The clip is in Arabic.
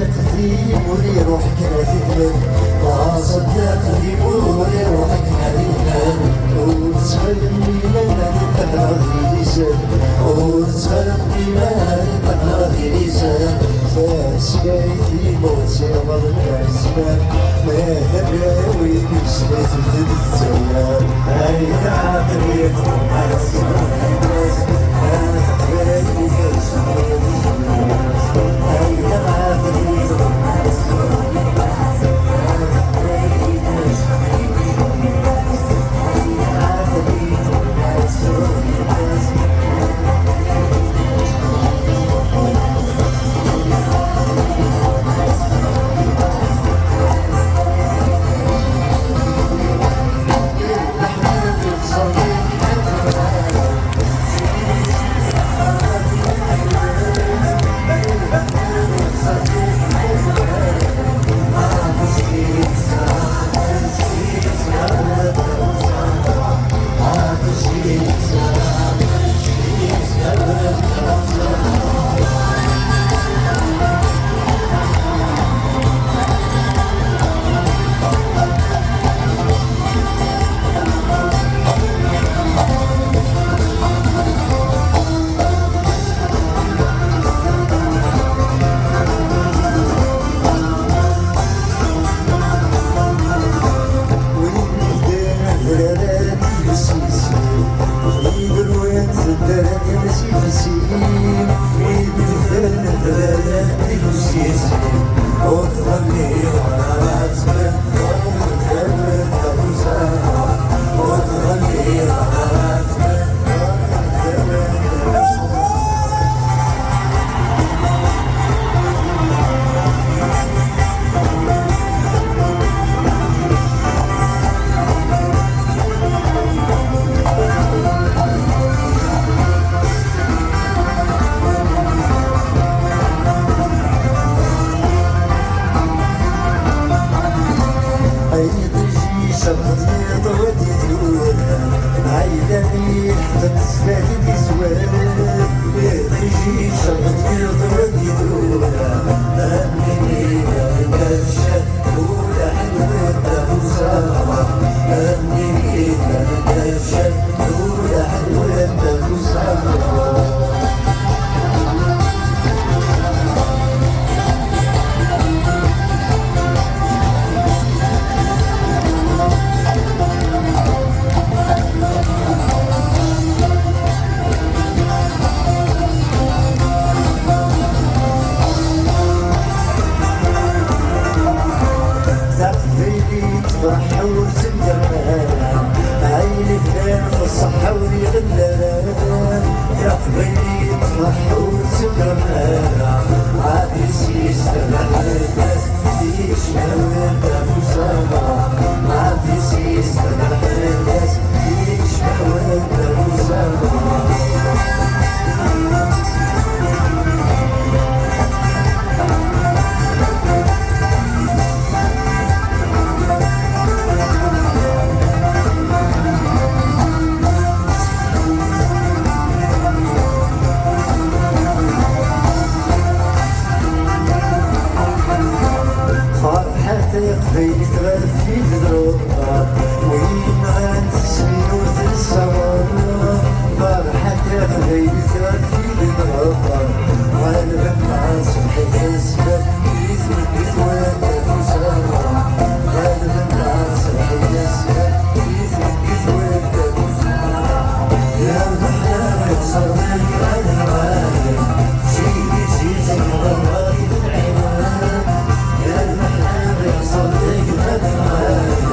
تهدي ولي روحك نادي ثمن صدق تهدي ولي روحك نادي ثمن وتسلمني لنا نتقرا في لسان وتسلمني لنا نتقرا في لسان سكايتي موتي غضب العزمان ما تباوي بشتات زد الزمان هاي عقلي على الناس انا تقبلني Baby, في ذروة وين غنتسمي وتنسى فرحتك baby في ذروة وانا بنعس بحيث السبب يزيد يزوان تفوسها وانا بنعس بحيث السبب يزيد يزوان تفوسها يا المحلى صرني على العالم سيدي سيدي غراتي بالعنوان يا المحلى صرني على العالم